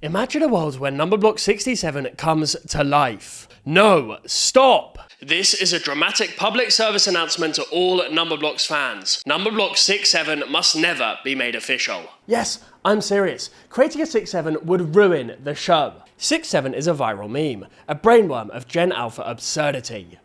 Imagine a world where Numberblock 67 comes to life. No, stop! This is a dramatic public service announcement to all Numberblocks fans. Numberblock 67 must never be made official. Yes, I'm serious. Creating a 6-7 would ruin the show. 6-7 is a viral meme, a brainworm of Gen Alpha absurdity.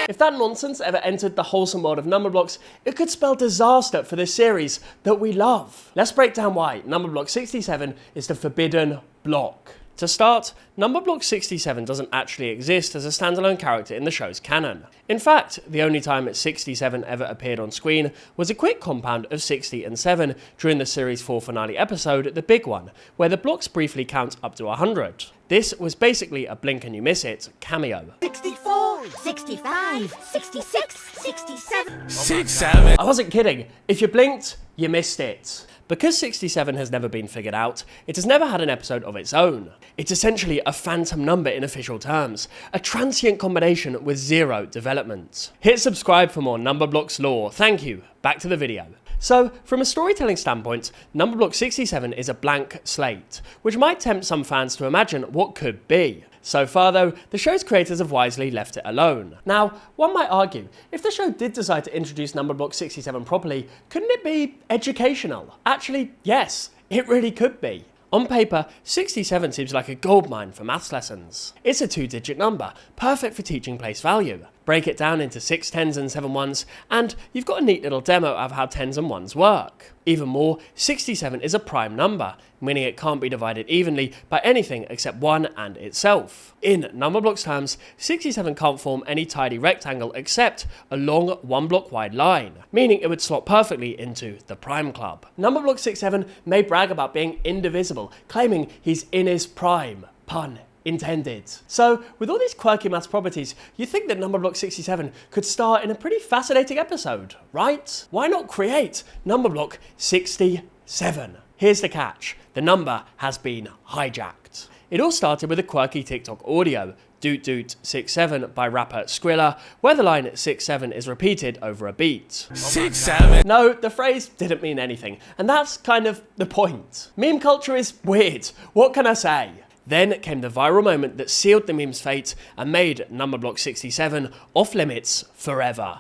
If that nonsense ever entered the wholesome world of Numberblocks, it could spell disaster for this series that we love. Let's break down why Numberblock 67 is the forbidden block. To start, Numberblock 67 doesn't actually exist as a standalone character in the show's canon. In fact, the only time 67 ever appeared on screen was a quick compound of 60 and 7 during the series 4 finale episode, The Big One, where the blocks briefly count up to 100. This was basically a blink and you miss it cameo. 64, 65, 66, 67. 67. I wasn't kidding. If you blinked, you missed it. Because 67 has never been figured out, it has never had an episode of its own. It's essentially a phantom number in official terms, a transient combination with zero development. Hit subscribe for more Numberblocks lore, thank you. Back to the video. So, from a storytelling standpoint, Numberblock 67 is a blank slate, which might tempt some fans to imagine what could be. So far though, the show's creators have wisely left it alone. Now, one might argue, if the show did decide to introduce Numberblock 67 properly, couldn't it be educational? Actually, yes, it really could be. On paper, 67 seems like a goldmine for maths lessons. It's a 2-digit number, perfect for teaching place value. Break it down into 6 10s and 7 1s, and you've got a neat little demo of how 10s and 1s work. Even more, 67 is a prime number, meaning it can't be divided evenly by anything except 1 and itself. In Numberblocks terms, 67 can't form any tidy rectangle except a long 1 block wide line, meaning it would slot perfectly into the prime club. Numberblock 67 may brag about being indivisible, claiming he's in his prime, pun intended. So, with all these quirky maths properties, you think that Numberblock 67 could star in a pretty fascinating episode, right? Why not create Numberblock 67? Here's the catch. The number has been hijacked. It all started with a quirky TikTok audio, Doot Doot 67 by rapper Skrilla, where the line 67 is repeated over a beat. 67. No, the phrase didn't mean anything, and that's kind of the point. Meme culture is weird, what can I say? Then came the viral moment that sealed the meme's fate and made Numberblock 67 off limits forever.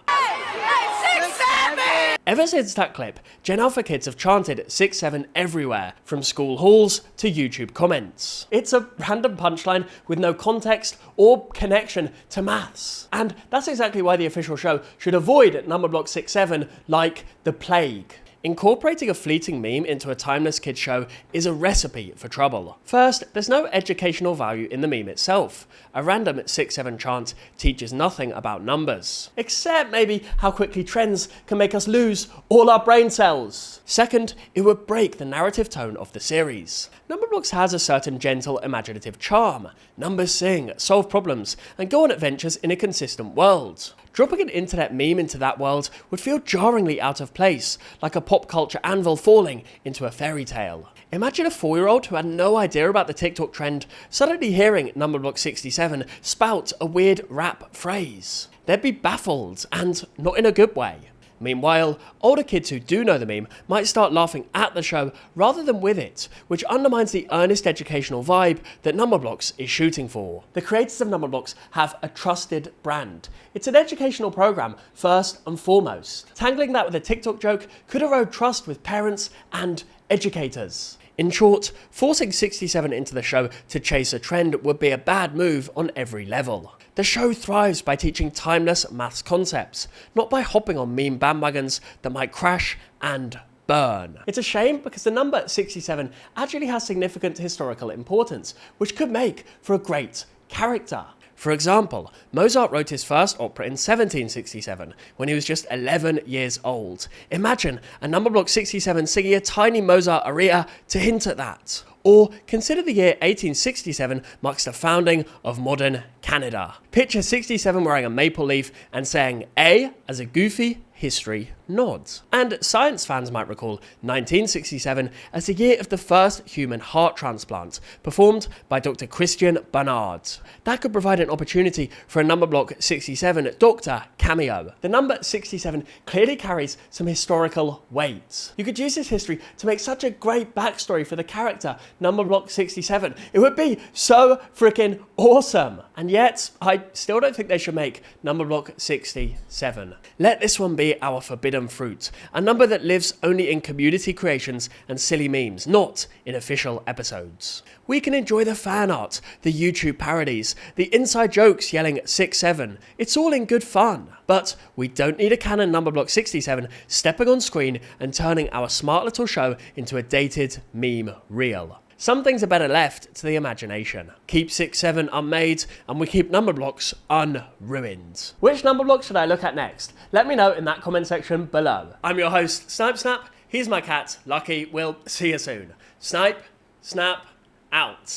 Ever since that clip, Gen Alpha kids have chanted 6-7 everywhere, from school halls to YouTube comments. It's a random punchline with no context or connection to maths. And that's exactly why the official show should avoid Numberblock 6-7 like the plague. Incorporating a fleeting meme into a timeless kids show is a recipe for trouble. First, there's no educational value in the meme itself. A random 6-7 chant teaches nothing about numbers, except maybe how quickly trends can make us lose all our brain cells. Second, it would break the narrative tone of the series. Numberblocks has a certain gentle, imaginative charm. Numbers sing, solve problems, and go on adventures in a consistent world. Dropping an internet meme into that world would feel jarringly out of place, like a pop culture anvil falling into a fairy tale. Imagine a 4-year-old who had no idea about the TikTok trend suddenly hearing Numberblock 67 spout a weird rap phrase. They'd be baffled, and not in a good way. Meanwhile, older kids who do know the meme might start laughing at the show rather than with it, which undermines the earnest educational vibe that Numberblocks is shooting for. The creators of Numberblocks have a trusted brand. It's an educational program, first and foremost. Tangling that with a TikTok joke could erode trust with parents and educators. In short, forcing 67 into the show to chase a trend would be a bad move on every level. The show thrives by teaching timeless maths concepts, not by hopping on meme bandwagons that might crash and burn. It's a shame because the number 67 actually has significant historical importance, which could make for a great character. For example, Mozart wrote his first opera in 1767, when he was just 11 years old. Imagine a Numberblock 67 singing a tiny Mozart aria to hint at that. Or consider the year 1867 marks the founding of modern Canada. Picture 67 wearing a maple leaf and saying A as a goofy history nod. And science fans might recall 1967 as the year of the first human heart transplant, performed by Dr. Christian Barnard. That could provide an opportunity for a Numberblock 67 Doctor cameo. The number 67 clearly carries some historical weight. You could use this history to make such a great backstory for the character Numberblock 67. It would be so freaking awesome. And yet, I still don't think they should make Numberblock 67. Let this one be our forbidden fruit, a number that lives only in community creations and silly memes, not in official episodes. We can enjoy the fan art, the YouTube parodies, the inside jokes yelling 6-7. It's all in good fun. But we don't need a canon Numberblock 67 stepping on screen and turning our smart little show into a dated meme reel. Some things are better left to the imagination. Keep 6-7 unmade, and we keep Numberblocks unruined. Which Numberblock should I look at next? Let me know in that comment section below. I'm your host, Snipe Snap. He's my cat, Lucky. We'll see you soon. Snipe, Snap, out.